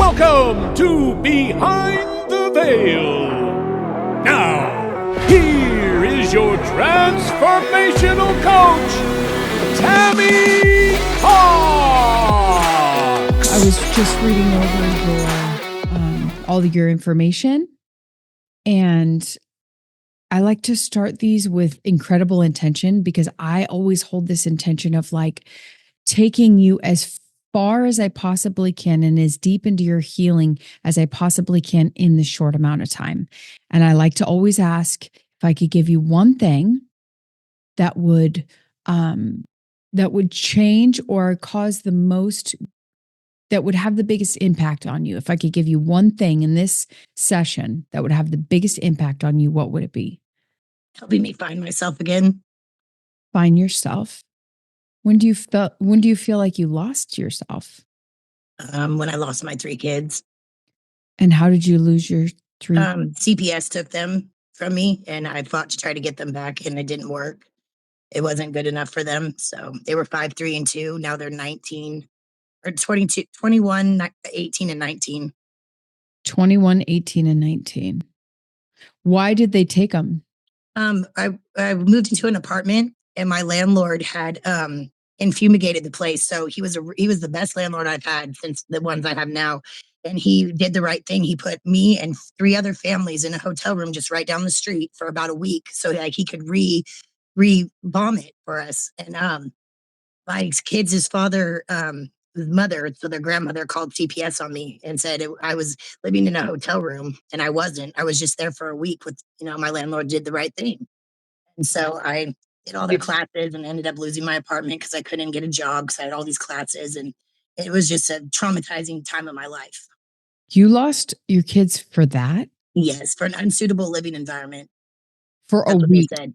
Welcome to Behind the Veil. Now, here is your transformational coach, Tammy Hawks. I was just reading over all of your information, and I like to start these with incredible intention because I always hold this intention of like taking you as far as I possibly can and as deep into your healing as I possibly can in this short amount of time. And I like to always ask if I could give you one thing that would change or cause the most, that would have the biggest impact on you. If I could give you one thing in this session that would have the biggest impact on you, what would it be? Helping me find myself again. Find yourself. When do you feel like you lost yourself? When I lost my 3 kids. And how did you lose your 3? CPS took them from me, and I fought to try to get them back, and it didn't work. It wasn't good enough for them. So they were 5, 3, and 2. Now they're 19 or 22, 21, 18, and 19. 21, 18, and 19. Why did they take them? I moved into an apartment, and my landlord had infumigated the place. So he was the best landlord I've had since the ones I have now. And he did the right thing. He put me and 3 other families in a hotel room just right down the street for about a week, so that he could re-bomb it for us. And my kids, his father, his mother, so their grandmother called CPS on me and said I was living in a hotel room, and I wasn't. I was just there for a week with, my landlord did the right thing. And so I did all their classes and ended up losing my apartment because I couldn't get a job because I had all these classes, and it was just a traumatizing time of my life. You lost your kids for that? Yes, for an unsuitable living environment. For That's a what week? they said.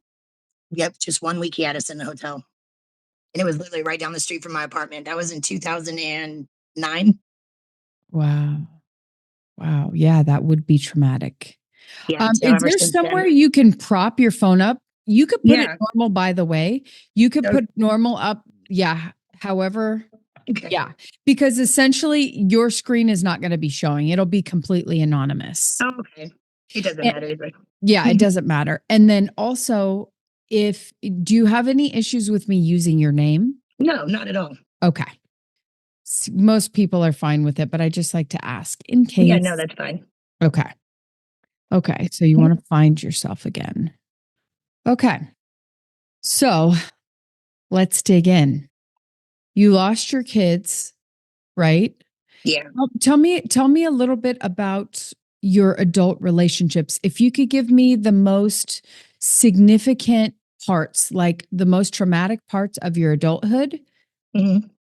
Yep, just 1 week he had us in the hotel. And it was literally right down the street from my apartment. That was in 2009. Wow. Wow. Yeah, that would be traumatic. Yeah, so Is ever there since somewhere then. you can prop your phone up? You could put it Yeah. normal, by the way. You could So- put normal up. Yeah. However, Okay. yeah, because essentially your screen is not going to be showing. It'll be completely anonymous. Oh, okay. It doesn't And- matter either. Yeah, it doesn't matter. And then also, do you have any issues with me using your name? No, not at all. Okay. Most people are fine with it, but I just like to ask in case. Yeah, no, that's fine. Okay. Okay. So you want to find yourself again. Okay. So let's dig in. You lost your kids, right? Yeah. Tell me a little bit about your adult relationships. If you could give me the most significant parts, like the most traumatic parts of your adulthood,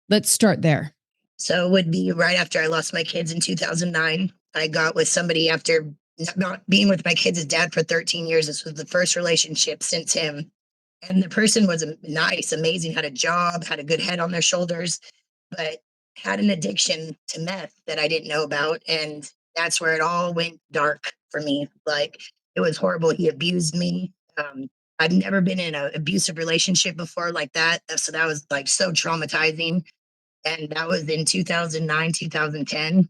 let's start there. So it would be right after I lost my kids in 2009. I got with somebody after not being with my kids' dad for 13 years. This was the first relationship since him. And the person was nice, amazing, had a job, had a good head on their shoulders, but had an addiction to meth that I didn't know about. And that's where it all went dark for me. Like, it was horrible. He abused me. I've never been in an abusive relationship before like that. So that was like so traumatizing. And that was in 2009, 2010.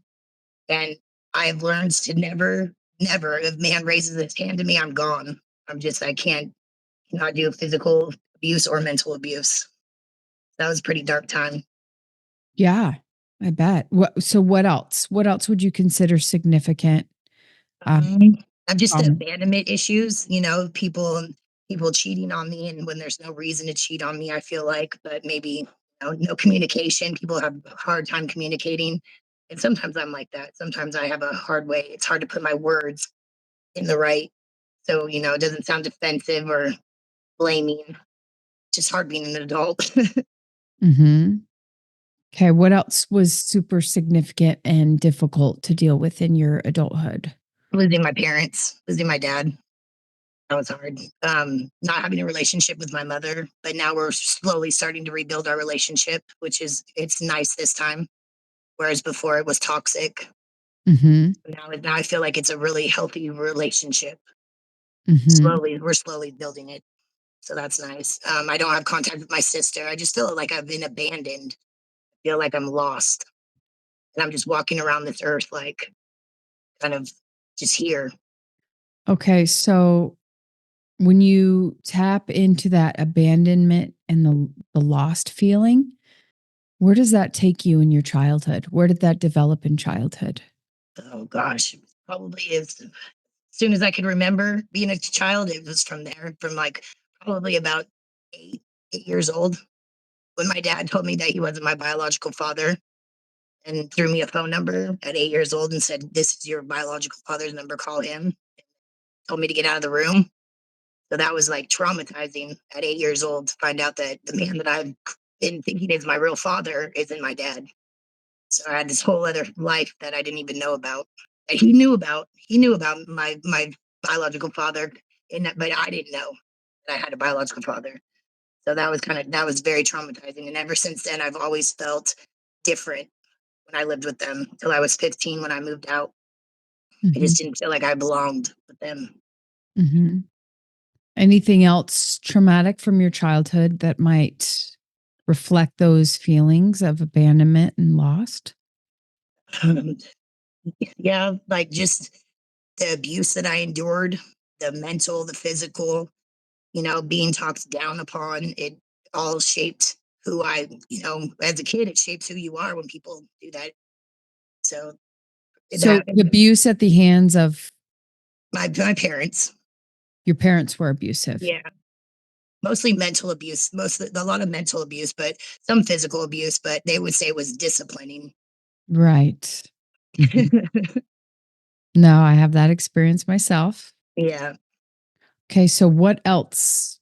And I've learned to never, if man raises his hand to me, I'm gone. I can't not do physical abuse or mental abuse. That was a pretty dark time. Yeah, I bet. So what else? What else would you consider significant? I'm just the abandonment issues, people cheating on me, and when there's no reason to cheat on me, I feel like, but maybe no communication. People have a hard time communicating. And sometimes I'm like that. Sometimes I have a hard way. It's hard to put my words in the right. So, it doesn't sound defensive or blaming. It's just hard being an adult. Mm-hmm. Okay. What else was super significant and difficult to deal with in your adulthood? Losing my parents, losing my dad. That was hard. Not having a relationship with my mother, but now we're slowly starting to rebuild our relationship, it's nice this time. Whereas before it was toxic. Mm-hmm. Now I feel like it's a really healthy relationship. Mm-hmm. We're slowly building it. So that's nice. I don't have contact with my sister. I just feel like I've been abandoned. I feel like I'm lost. And I'm just walking around this earth, like kind of just here. Okay. So when you tap into that abandonment and the lost feeling, where does that take you in your childhood? Where did that develop in childhood? Oh gosh, probably as soon as I could remember being a child, it was from there, from like probably about eight, 8 years old, when my dad told me that he wasn't my biological father and threw me a phone number at 8 years old and said, "This is your biological father's number, call him." Told me to get out of the room. So that was like traumatizing at 8 years old to find out that the man that I've been thinking is my real father isn't my dad. So I had this whole other life that I didn't even know about. That he knew about. He knew about my biological father, but I didn't know that I had a biological father. So that was very traumatizing. And ever since then, I've always felt different when I lived with them until I was 15 when I moved out. I Mhm. just didn't feel like I belonged with them. Mhm. Anything else traumatic from your childhood that might reflect those feelings of abandonment and lost? Um, yeah, like just the abuse that I endured, the mental, the physical, being talked down upon, it all shaped who as a kid, it shapes who you are when people do that. So So that, the abuse at the hands of my parents, your parents were abusive. yeah, mostly mental abuse, a lot of mental abuse, but some physical abuse, but they would say it was disciplining. Right. Mhm. No, I have that experience myself. Yeah. Okay, so what else?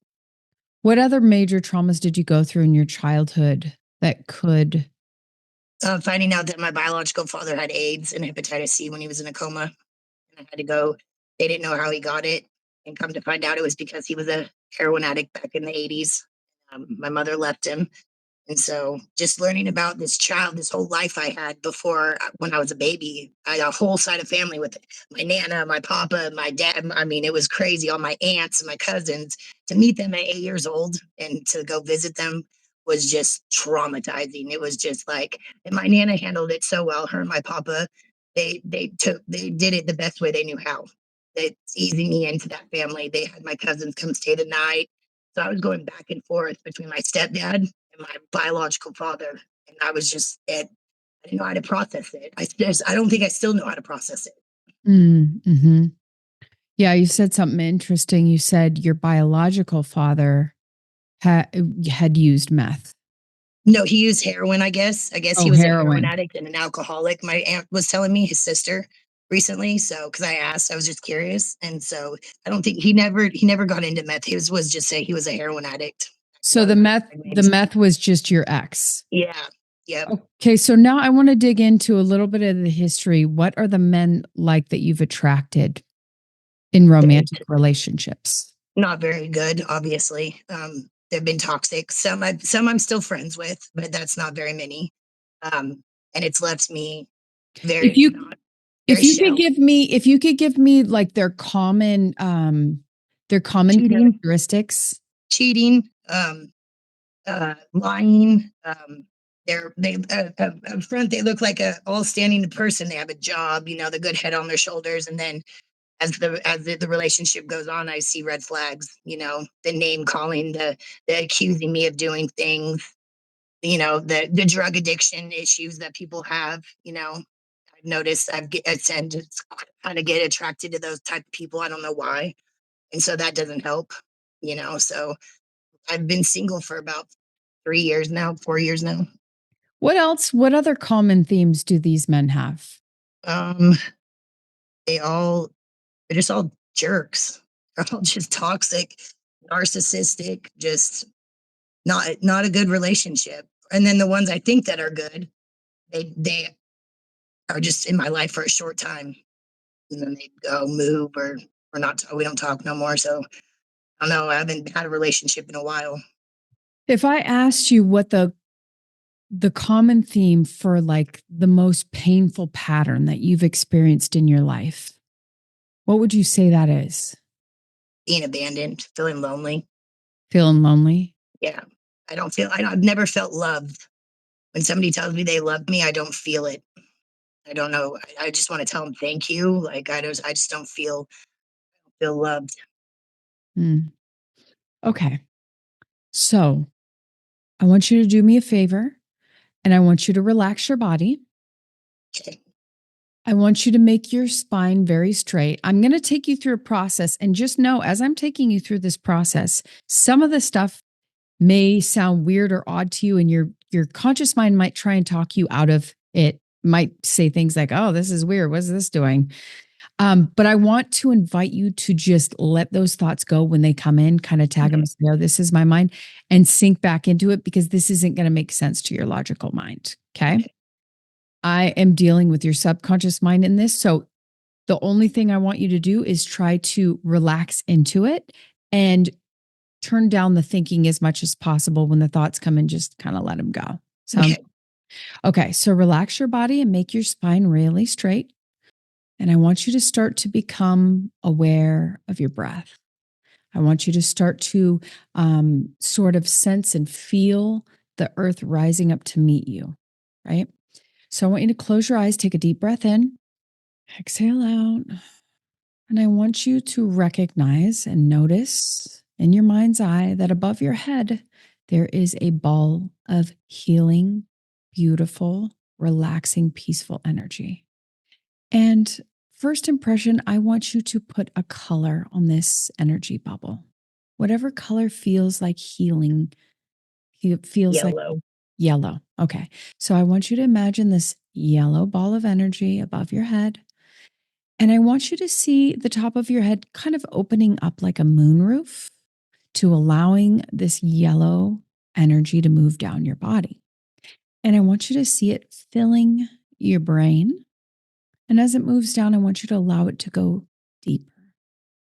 What other major traumas did you go through in your childhood that could Finding out that my biological father had AIDS and hepatitis C when he was in a coma, and I had to go. They didn't know how he got it, and come to find out, it was because he was a heroin addict back in the 80s. My mother left him, and so just learning about this child, this whole life I had before, when I was a baby, I had a whole side of family with my nana, my papa, my dad. I mean, it was crazy. All my aunts and my cousins, to meet them at 8 years old and to go visit them was just traumatizing. It was just like, and my nana handled it so well. Her and my papa, they did it the best way they knew how. It's easing me into that family. They had my cousins come stay the night. So I was going back and forth between my stepdad and my biological father. And I was just, I didn't know how to process it. I don't think I still know how to process it. Mm-hmm. Yeah, you said something interesting. You said your biological father had used meth. No, he used heroin, I guess. I guess he Oh, was a heroin heroin. addict and an alcoholic. My aunt was telling me, his sister recently. So, because I asked, I was just curious. And so I don't think he never got into meth. Was just say he was a heroin addict. So the meth was just your ex. Yeah. Yep. Okay, so now I want to dig into a little bit of the history. What are the men like that you've attracted in They romantic relationships? not very good, obviously. They've been toxic. Some I'm still friends with, but that's not very many. And it's left me If very you not very if you could shell. give me like their common Cheating, characteristics. cheating, lying. They up front they look like a all standing person. They have a job, the good head on their shoulders, and then as the relationship goes on, I see red flags. The name calling, the accusing me of doing things. The drug addiction issues that people have. I've noticed I tend to kind of get attracted to those type of people. I don't know why, and so that doesn't help. So I've been single for about 3 years now, 4 years now. What else? What other common themes do these men have? Um, they all they're just all jerks. They're all just toxic, narcissistic, just not a good relationship. And then the ones I think that are good, they are just in my life for a short time, and then they go move or not. We don't talk no more. So I don't know. I haven't had a relationship in a while. If I asked you what the common theme for like the most painful pattern that you've experienced in your life, what would you say that is? Being abandoned, feeling lonely. Feeling lonely? Yeah, I've never felt loved. When somebody tells me they love me, I don't feel it. I don't know. I just want to tell him thank you. Like I just don't feel loved. Mm. Okay. So I want you to do me a favor and I want you to relax your body. Okay. I want you to make your spine very straight. I'm going to take you through a process and just know as I'm taking you through this process, some of the stuff may sound weird or odd to you and your conscious mind might try and talk you out of it. Might say things like, "Oh, this is weird. What's this doing?" But I want to invite you to just let those thoughts go when they come in, kind of tag them, say, "Oh, this is my mind," and sink back into it because this isn't going to make sense to your logical mind. Okay. I am dealing with your subconscious mind in this. So the only thing I want you to do is try to relax into it and turn down the thinking as much as possible when the thoughts come in, just kind of let them go. Okay. Okay. So relax your body and make your spine really straight. And I want you to start to become aware of your breath. I want you to start to sort of sense and feel the earth rising up to meet you, right? So I want you to close your eyes, take a deep breath in, exhale out. And I want you to recognize and notice in your mind's eye that above your head, there is a ball of healing, beautiful, relaxing, peaceful energy. And first impression, I want you to put a color on this energy bubble. Whatever color feels like healing, it feels like Yellow. yellow. Okay. So I want you to imagine this yellow ball of energy above your head. And I want you to see the top of your head kind of opening up like a moonroof to allowing this yellow energy to move down your body. And I want you to see it filling your brain. And as it moves down, I want you to allow it to go deeper,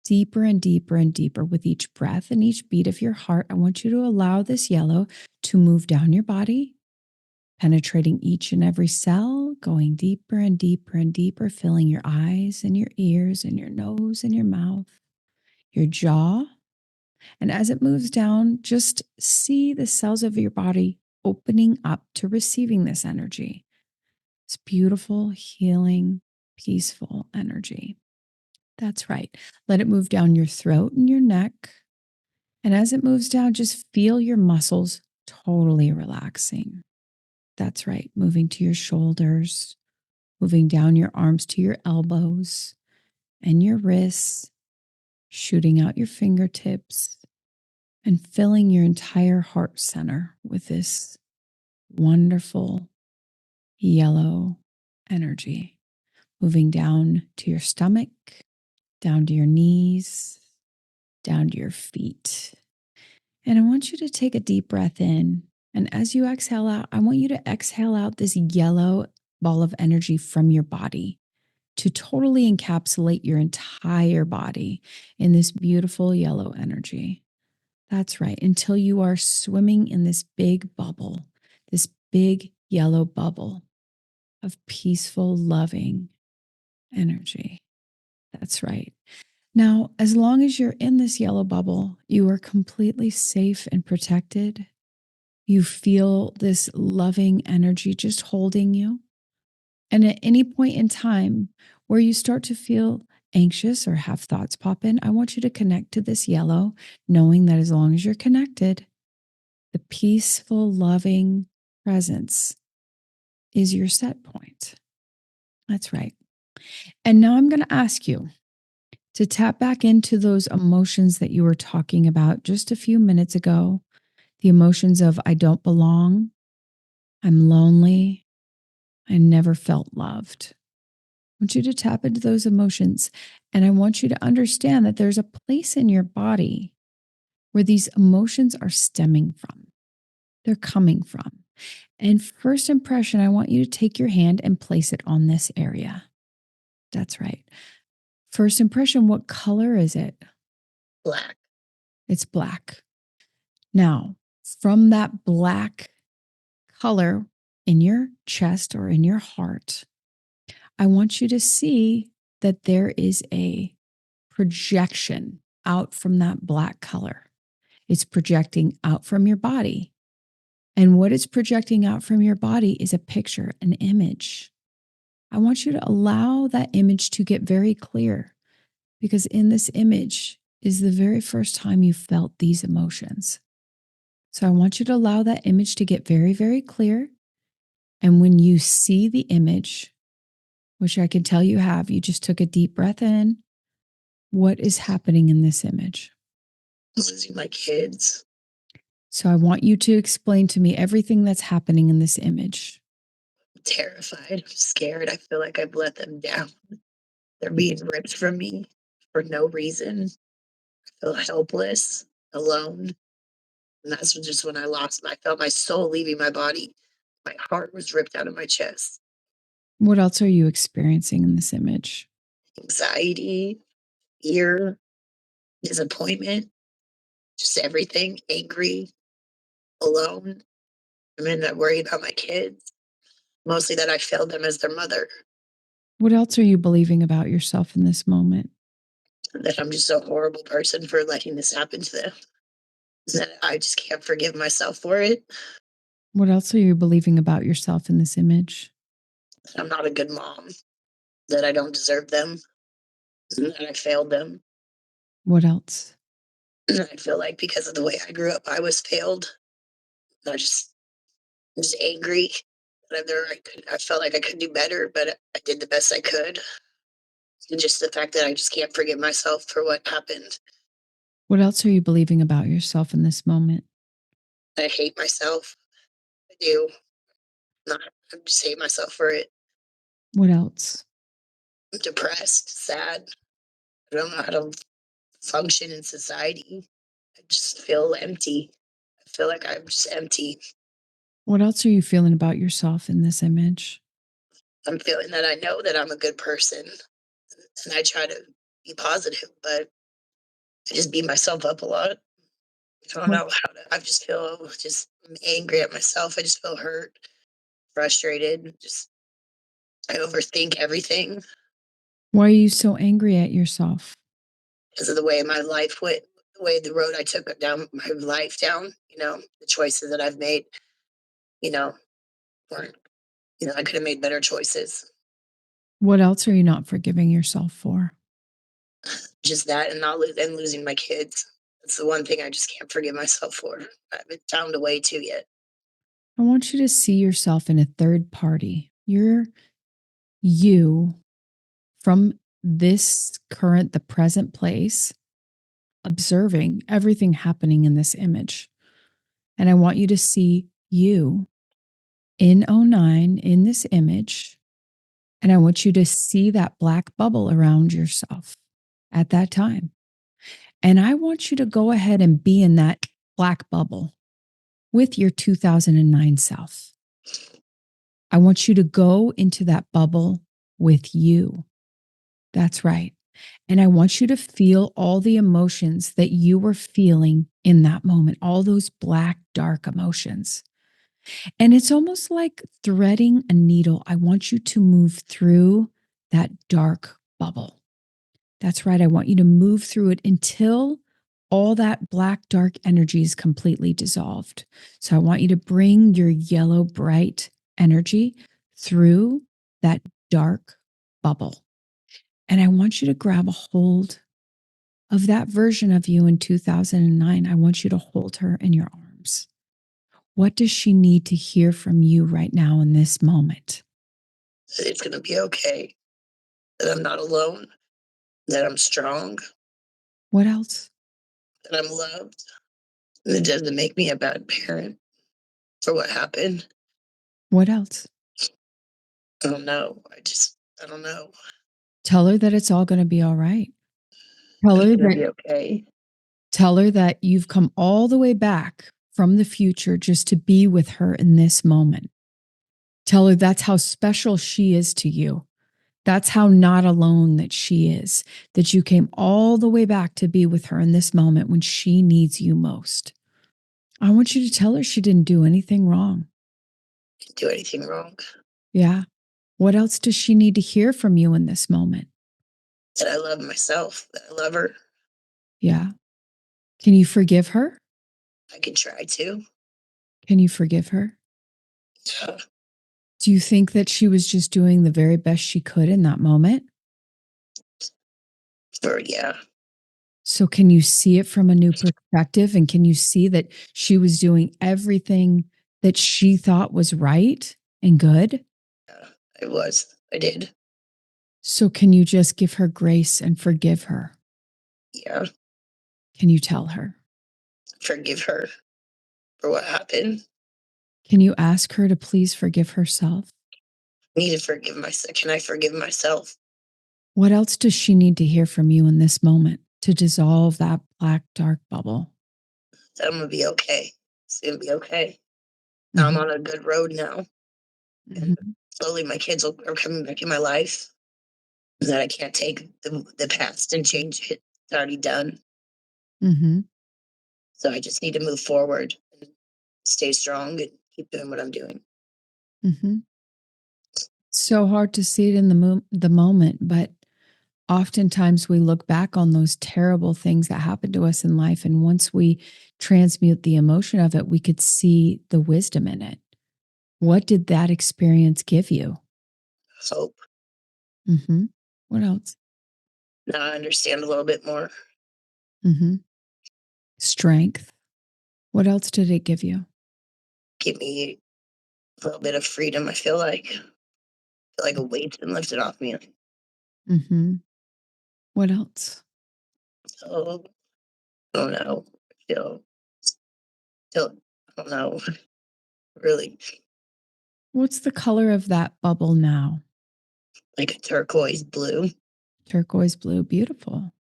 deeper and deeper and deeper with each breath and each beat of your heart. I want you to allow this yellow to move down your body, penetrating each and every cell, going deeper and deeper and deeper, filling your eyes and your ears and your nose and your mouth, your jaw. And as it moves down, just see the cells of your body opening up to receiving this energy. It's beautiful, healing, peaceful energy. That's right. Let it move down your throat and your neck. And as it moves down, just feel your muscles totally relaxing. That's right. Moving to your shoulders, moving down your arms to your elbows and your wrists, shooting out your fingertips, and filling your entire heart center with this wonderful yellow energy. Moving down to your stomach, down to your knees, down to your feet. And I want you to take a deep breath in. And as you exhale out, I want you to exhale out this yellow ball of energy from your body to totally encapsulate your entire body in this beautiful yellow energy. That's right. Until you are swimming in this big bubble, this big yellow bubble of peaceful, loving energy. That's right. Now, as long as you're in this yellow bubble, you are completely safe and protected. You feel this loving energy just holding you. And at any point in time where you start to feel anxious or have thoughts pop in, I want you to connect to this yellow, knowing that as long as you're connected, the peaceful, loving presence is your set point. That's right. And now I'm going to ask you to tap back into those emotions that you were talking about just a few minutes ago. The emotions of I don't belong, I'm lonely, I never felt loved. I want you to tap into those emotions. And I want you to understand that there's a place in your body where these emotions are stemming from, they're coming from. And first impression, I want you to take your hand and place it on this area. That's right. First impression, what color is it? Black. It's black. Now, from that black color in your chest or in your heart, I want you to see that there is a projection out from that black color. It's projecting out from your body. And what it's projecting out from your body is a picture, an image I want you to allow that image to get very clear, because in this image is the very first time you felt these emotions. So I want you to allow that image to get very, very clear. And when you see the image, which I can tell you have, you just took a deep breath in. What is happening in this image? Losing my kids. So I want you to explain to me everything that's happening in this image. I'm terrified. I'm scared. I feel like I've let them down. They're being ripped from me for no reason. I feel helpless, alone. And that's just when I felt my soul leaving my body. My heart was ripped out of my chest. What else are you experiencing in this image? Anxiety, fear, disappointment, just everything. Angry, alone. I mean, I worry about my kids. Mostly that I failed them as their mother. What else are you believing about yourself in this moment? That I'm just a horrible person for letting this happen to them. That I just can't forgive myself for it. What else are you believing about yourself in this image? That I'm not a good mom. That I don't deserve them. And that I failed them. What else? And I feel like because of the way I grew up, I was failed. And I'm just angry. That I felt like I could do better, but I did the best I could. And just the fact that I just can't forgive myself for what happened. What else are you believing about yourself in this moment? I hate myself. I do. Not. I just hate myself for it. What else? I'm depressed, sad. I don't know how to function in society. I just feel empty. I feel like I'm just empty. What else are you feeling about yourself in this image? I'm feeling that I know that I'm a good person and I try to be positive, but I just beat myself up a lot. I don't What, know how to, I just feel just angry at myself. I just feel hurt, frustrated. Just, I overthink everything why are you so angry at yourself? because of the way my life went, the way the road I took down my life down, the choices that I've made, you know, weren't, I could have made better choices. What else are you not forgiving yourself for? Just that and not and losing my kids. That's the one thing I just can't forgive myself for. I haven't found a way to yet. I want you to see yourself in a third party. You're you from the present place, observing everything happening in this image. And I want you to see you in '09 in this image. And I want you to see that black bubble around yourself at that time. And I want you to go ahead and be in that black bubble with your 2009 self. I want you to go into that bubble with you. That's right. And I want you to feel all the emotions that you were feeling in that moment, all those black, dark emotions. And it's almost like threading a needle. I want you to move through that dark bubble. That's right. I want you to move through it until all that black, dark energy is completely dissolved. So I want you to bring your yellow, bright energy through that dark bubble. And I want you to grab a hold of that version of you in 2009. I want you to hold her in your arms. What does she need to hear from you right now in this moment? That it's going to be okay. That I'm not alone. That I'm strong. What else? That I'm loved. And it doesn't make me a bad parent for what happened. What else? I don't know. I don't know. Tell her that it's all going to be all right. Tell her It's going to that be okay. Tell her that you've come all the way back from the future just to be with her in this moment. Tell her that's how special she is to you. That's how not alone that she is, that you came all the way back to be with her in this moment when she needs you most. I want you to tell her she didn't do anything wrong. Didn't do anything wrong. Yeah. What else does she need to hear from you in this moment? That I love myself. That I love her. Yeah. Can you forgive her? I can try to. Can you forgive her? Yeah. Do you think that she was just doing the very best she could in that moment? Yeah. So can you see it from a new perspective? And can you see that she was doing everything that she thought was right and good? Yeah, I did. So can you just give her grace and forgive her? Yeah. Can you tell her? Forgive her for what happened. Can you ask her to please forgive herself? I need to forgive myself. Can I forgive myself? What else does she need to hear from you in this moment to dissolve that black, dark bubble? That I'm going to be okay. It's going to be okay. I'm Mhm. on a good road now. And Mhm. slowly my kids are coming back in my life. That I can't take the past and change it. It's already done. Mhm. So I just need to move forward and stay strong and keep doing what I'm doing. Mhm. So hard to see it in the moment, but oftentimes we look back on those terrible things that happened to us in life, and once we transmute the emotion of it, we could see the wisdom in it. What did that experience give you? Hope. Mhm. What else? Now I understand a little bit more. Mhm. Strength. What else did it give you? Give me a little bit of freedom. I feel like a weight's been lifted off me. Mhm. What else? So I don't know. I feel I don't know. Really What's the color of that bubble now? like a turquoise blue. Turquoise blue. Beautiful.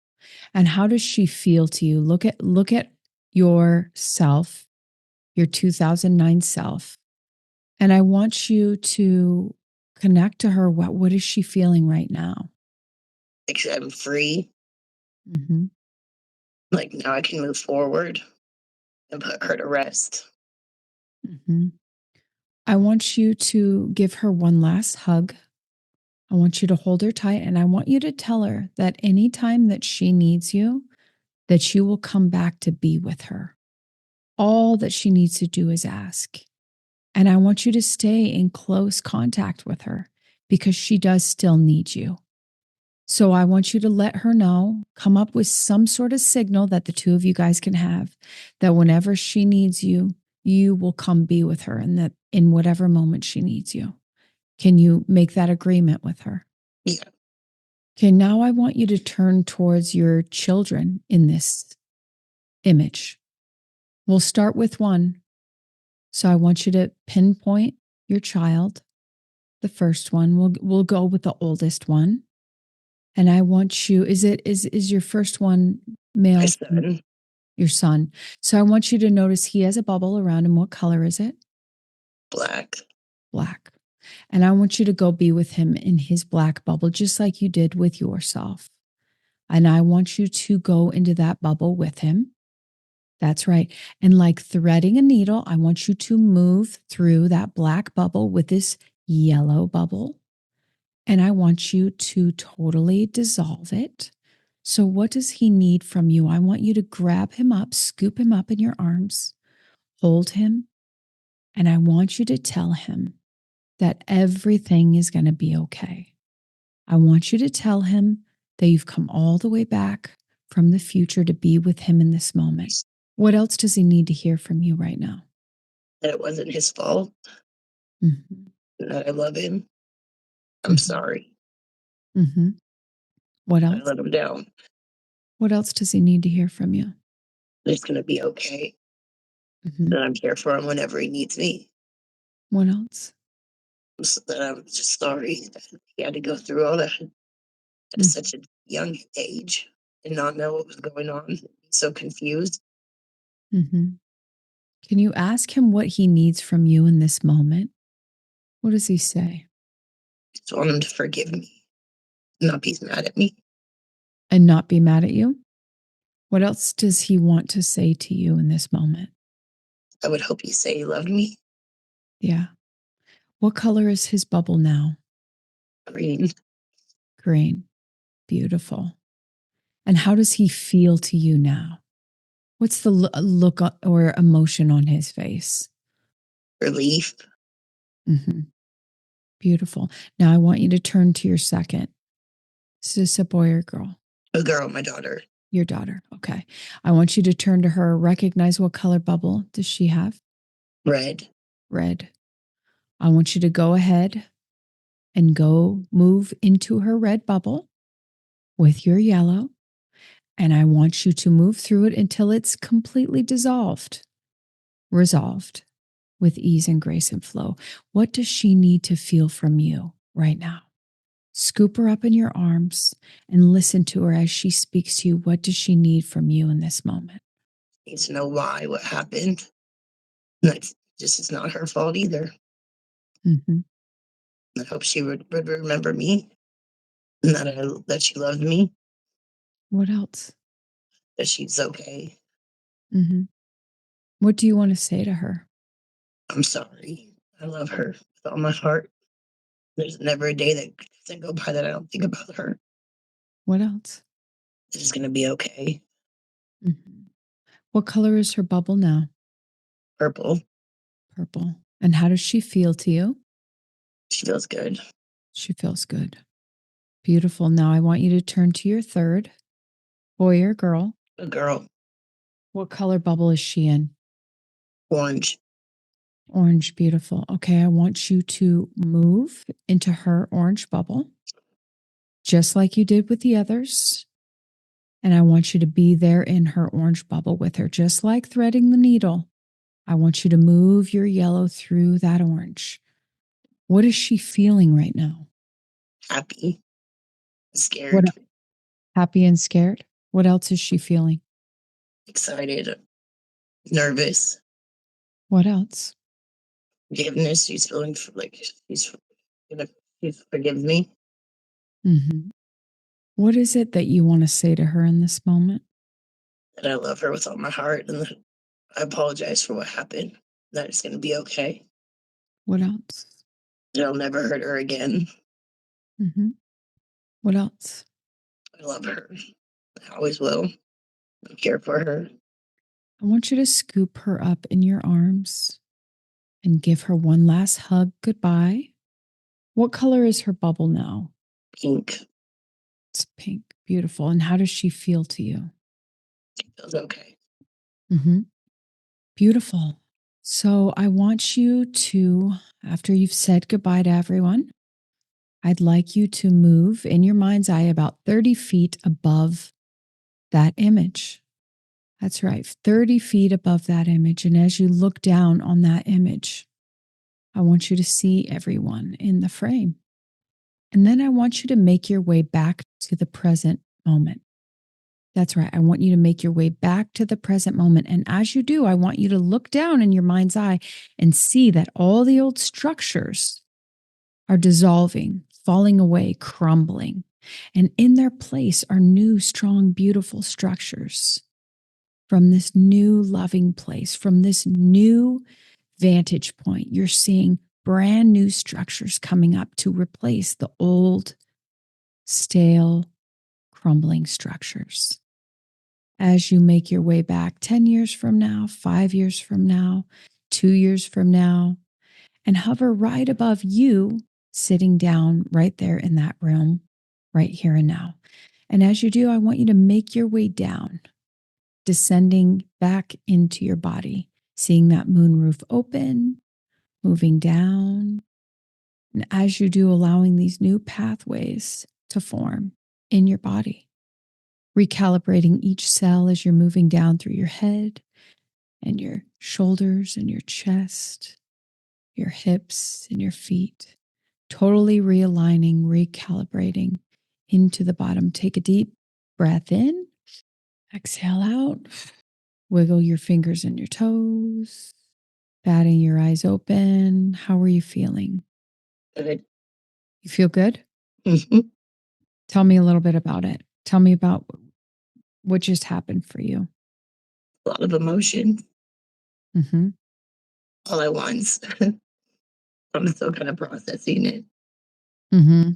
And how does she feel to you? Look at yourself, your 2009 self. And I want you to connect to her. What is she feeling right now? Like I'm free. Mhm. Like now I can move forward and put her to rest. Mhm. I want you to give her one last hug. I want you to hold her tight, and I want you to tell her that anytime that she needs you, that you will come back to be with her. All that she needs to do is ask. And I want you to stay in close contact with her because she does still need you. So I want you to let her know, come up with some sort of signal that the two of you guys can have, that whenever she needs you, you will come be with her, and that in whatever moment she needs you. Can you make that agreement with her? Yeah. Okay, now I want you to turn towards your children in this image. We'll start with one. So I want you to pinpoint your child, the first one. We'll go with the oldest one. And I want you, is your first one My male? son. Your son. So I want you to notice he has a bubble around him. What color is it? Black. Black. And I want you to go be with him in his black bubble, just like you did with yourself. And I want you to go into that bubble with him. That's right. And like threading a needle, I want you to move through that black bubble with this yellow bubble. And I want you to totally dissolve it. So, what does he need from you? I want you to grab him up, scoop him up in your arms, hold him, and I want you to tell him that everything is going to be okay. I want you to tell him that you've come all the way back from the future to be with him in this moment. What else does he need to hear from you right now? That it wasn't his fault. Mhm. That I love him. I'm Mhm. sorry. Mhm. What I else? let him down. What else does he need to hear from you? It's gonna be okay. Mhm. That I'm here for him whenever he needs me. What else? That I'm just sorry that he had to go through all that at Mhm. such a young age and not know what was going on. So confused. Mhm. Can you ask him what he needs from you in this moment? What does he say? Just want him to forgive me, not be mad at me. And not be mad at you? What else does he want to say to you in this moment? I would hope he say he loved me. Yeah. What color is his bubble now? Green. Green. Beautiful. And how does he feel to you now? What's the look or emotion on his face? Relief. Mhm. Beautiful. Now I want you to turn to your second. Is this a boy or girl? A girl, my daughter. Your daughter. Okay. I want you to turn to her. Recognize what color bubble does she have? Red. Red. I want you to go ahead and go move into her red bubble with your yellow. And I want you to move through it until it's completely dissolved, resolved with ease and grace and flow. What does she need to feel from you right now? Scoop her up in your arms and listen to her as she speaks to you. What does she need from you in this moment? Needs to know why, what happened. That's just, it's not her fault either. Mm-hmm. I hope she would remember me and that she loved me, What else? that she's okay. Mm-hmm. What do you want to say to her? I'm sorry. I love her with all my heart. There's never a day that doesn't go by that I don't think about her. What else? It's going to be okay. Mm-hmm. What color is her bubble now? Purple. Purple. And how does she feel to you? She feels good. She feels good. Beautiful. Now I want you to turn to your third, boy or girl. A girl. What color bubble is she in? Orange. Orange. Beautiful. Okay. I want you to move into her orange bubble, just like you did with the others. And I want you to be there in her orange bubble with her, just like threading the needle. I want you to move your yellow through that orange. What is she feeling right now? Happy. Scared. What? Happy and scared? What else is she feeling? Excited. Nervous. What else? Forgiveness. She's feeling like she forgives me. Mm-hmm. What is it that you want to say to her in this moment? That I love her with all my heart and that I apologize for what happened. That it's going to be okay. What else? That I'll never hurt her again. Mm-hmm. What else? I love her. I always will. I care for her. I want you to scoop her up in your arms and give her one last hug goodbye. What color is her bubble now? Pink. It's pink. Beautiful. And how does she feel to you? Feels okay. Mm-hmm. Beautiful. So I want you to, after you've said goodbye to everyone, I'd like you to move in your mind's eye about 30 feet above that image. That's right, 30 feet above that image. And as you look down on that image, I want you to see everyone in the frame. And then I want you to make your way back to the present moment. That's right. I want you to make your way back to the present moment. And as you do, I want you to look down in your mind's eye and see that all the old structures are dissolving, falling away, crumbling. And in their place are new, strong, beautiful structures from this new loving place, from this new vantage point. You're seeing brand new structures coming up to replace the old, stale, crumbling structures. As you make your way back 10 years from now, 5 years from now, 2 years from now, and hover right above you, sitting down right there in that room, right here and now. And as you do, I want you to make your way down, descending back into your body, seeing that moon roof open, moving down. And as you do, allowing these new pathways to form in your body, recalibrating each cell as you're moving down through your head and your shoulders and your chest, your hips and your feet, totally realigning, recalibrating into the bottom. Take a deep breath in, exhale out, wiggle your fingers and your toes, batting your eyes open. How are you feeling? Good. You feel good? Mm-hmm. Tell me a little bit about it. Tell me about what just happened for you. A lot of emotion Mm-hmm. all at once. I'm still kind of processing it. Mm-hmm.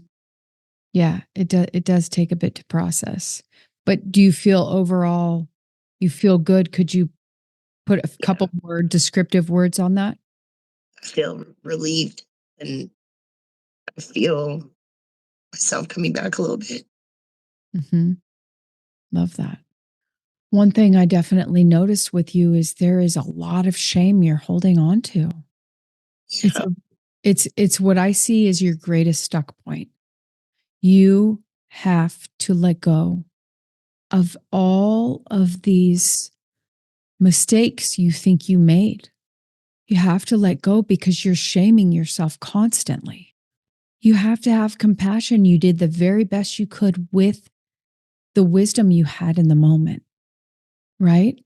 Yeah, it does take a bit to process. But do you feel overall you feel good? Could you put a couple more descriptive words on that? I feel relieved and feel myself coming back a little bit. Mm-hmm. Love that. One thing I definitely noticed with you is there is a lot of shame you're holding on to. It's Yeah. it's what I see as your greatest stuck point. You have to let go of all of these mistakes you think you made. You have to let go because you're shaming yourself constantly. You have to have compassion. You did the very best you could with the wisdom you had in the moment, right?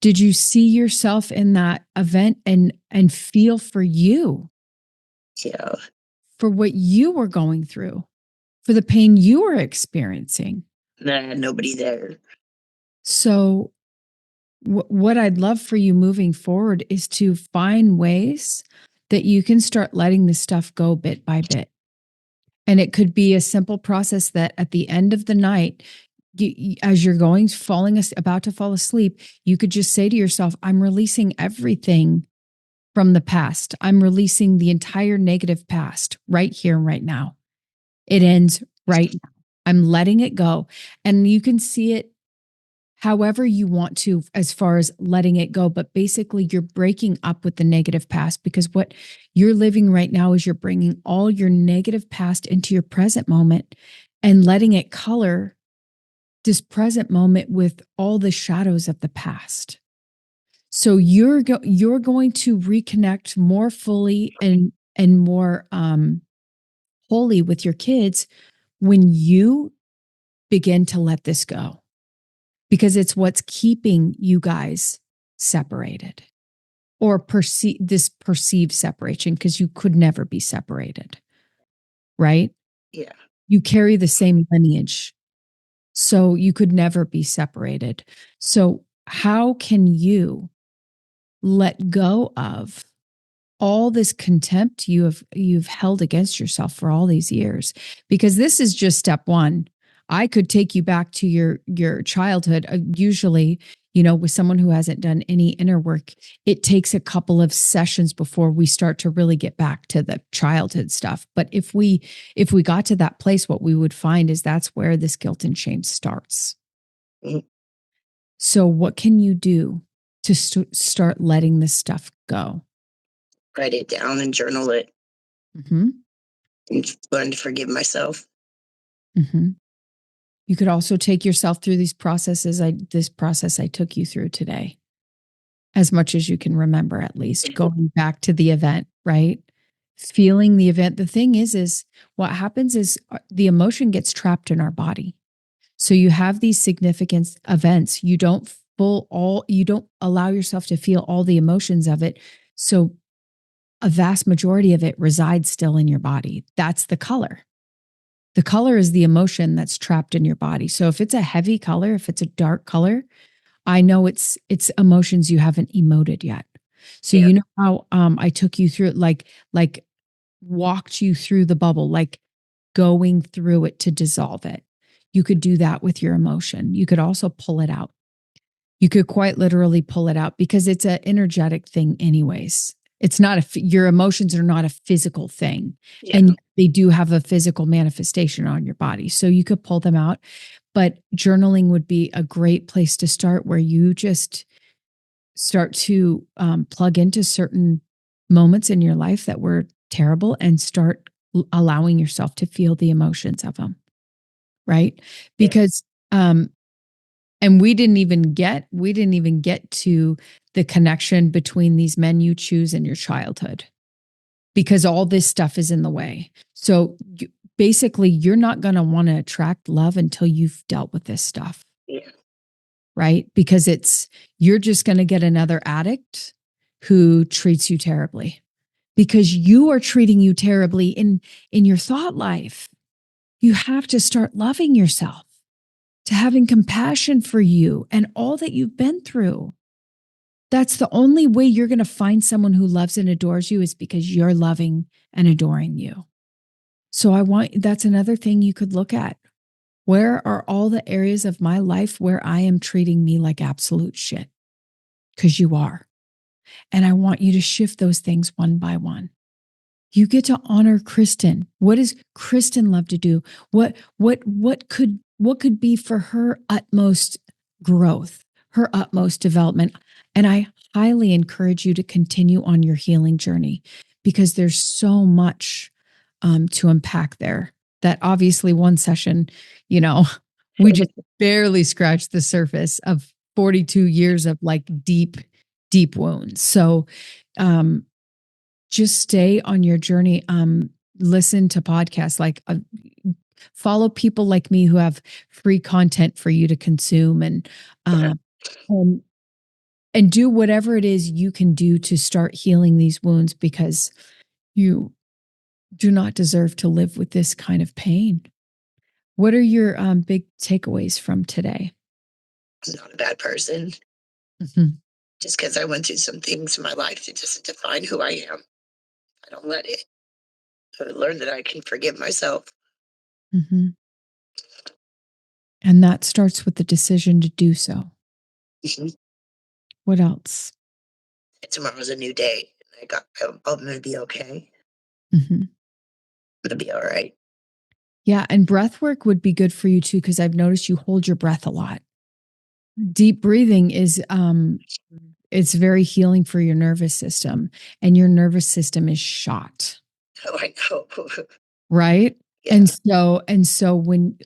Did you see yourself in that event and feel for you, Yeah. for what you were going through, for the pain you were experiencing? Nah, nobody there. So what I'd love for you moving forward is to find ways that you can start letting this stuff go bit by bit. And it could be a simple process that at the end of the night, as you're about to fall asleep, you could just say to yourself, I'm releasing everything from the past. I'm releasing the entire negative past right here and right now. It ends right now. I'm letting it go. And you can see it however you want to, as far as letting it go. But basically, you're breaking up with the negative past, because what you're living right now is you're bringing all your negative past into your present moment and letting it color this present moment with all the shadows of the past. So you're going to reconnect more fully and more wholly with your kids when you begin to let this go, because it's what's keeping you guys separated, or perceived separation, because you could never be separated, right? Yeah. You carry the same lineage, so you could never be separated. So how can you let go of all this contempt you've held against yourself for all these years? Because this is just step one. I could take you back to your childhood. Usually, with someone who hasn't done any inner work, it takes a couple of sessions before we start to really get back to the childhood stuff. But if we got to that place, what we would find is that's where this guilt and shame starts. Mhm. So what can you do to start letting this stuff go? Write it down and journal it Mm-hmm. and learn to forgive myself. Mm-hmm. You could also take yourself through these processes. This process I took you through today, as much as you can remember, at least going back to the event, right? Feeling the event. The thing is what happens is the emotion gets trapped in our body. So you have these significant events. You don't allow yourself to feel all the emotions of it. So a vast majority of it resides still in your body. That's the color. The color is the emotion that's trapped in your body. So if it's a heavy color, if it's a dark color, I know it's emotions you haven't emoted yet. So Yeah. you know how I took you through it, like walked you through the bubble, like going through it to dissolve it. You could do that with your emotion. You could also pull it out. You could quite literally pull it out, because it's an energetic thing anyways. It's not your emotions are not a physical thing, Yeah. and they do have a physical manifestation on your body. So you could pull them out, but journaling would be a great place to start, where you just start to plug into certain moments in your life that were terrible and start allowing yourself to feel the emotions of them. Right. Yeah. Because, and we didn't even get to the connection between these men you choose and your childhood, because all this stuff is in the way. So basically, you're not going to want to attract love until you've dealt with this stuff. Yeah. Right? Because you're just going to get another addict who treats you terribly, because you are treating you terribly in your thought life. You have to start loving yourself, to having compassion for you and all that you've been through. That's the only way you're going to find someone who loves and adores you, is because you're loving and adoring you. So that's another thing you could look at. Where are all the areas of my life where I am treating me like absolute shit? Because you are. And I want you to shift those things one by one. You get to honor Kristin. What does Kristin love to do? What could be for her utmost growth, her utmost development? And I highly encourage you to continue on your healing journey because there's so much to unpack there. That obviously one session, we just barely scratched the surface of 42 years of like deep, deep wounds. So, just stay on your journey. Listen to podcasts, like follow people like me who have free content for you to consume, and do whatever it is you can do to start healing these wounds, because you do not deserve to live with this kind of pain. What are your big takeaways from today? I'm not a bad person. Mm-hmm. Just because I went through some things in my life to just define who I am. I don't let it. I learned that I can forgive myself. Mm-hmm. And that starts with the decision to do so. Mm-hmm. What else? Tomorrow's a new day. I'm going to be okay. Mm-hmm. I'm going to be all right. Yeah. And breath work would be good for you too, because I've noticed you hold your breath a lot. Deep breathing is, it's very healing for your nervous system, and your nervous system is shot. Oh, I know. Right. Yeah. And so when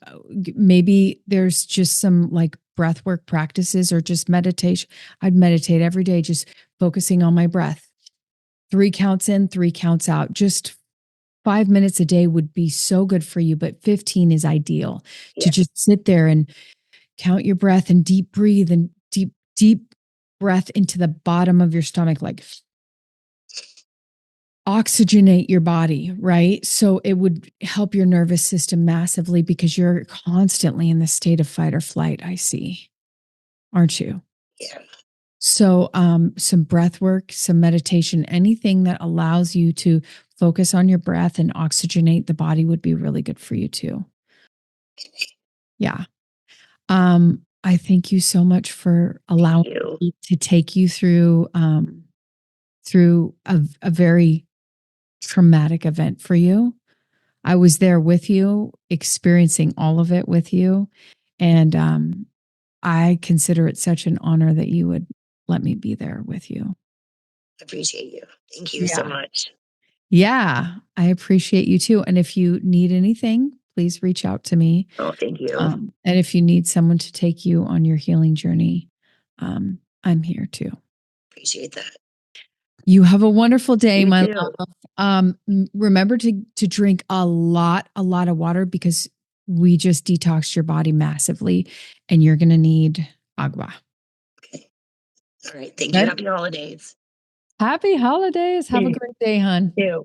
maybe there's just some like breath work practices or just meditation. I'd meditate every day, just focusing on my breath. 3 counts in, 3 counts out. Just 5 minutes a day would be so good for you, but 15 is ideal. To just sit there and count your breath and deep breathe and deep breath into the bottom of your stomach, like oxygenate your body, right? So it would help your nervous system massively, because you're constantly in the state of fight or flight, I see, aren't you? Yeah. So some breath work, some meditation, anything that allows you to focus on your breath and oxygenate the body would be really good for you too. Yeah. I thank you so much for allowing me to take you through a very traumatic event for you. I was there with you, experiencing all of it with you. And I consider it such an honor that you would let me be there with you. I appreciate you. Thank you so much. Yeah, I appreciate you too. And if you need anything, please reach out to me. Oh, thank you. And if you need someone to take you on your healing journey, I'm here too. Appreciate that. You have a wonderful day, You my too. love. Remember to drink a lot of water, because we just detoxed your body massively, and you're going to need agua. Okay. All right. Thank you. Happy holidays. Happy holidays. Have a great day, hon. You too.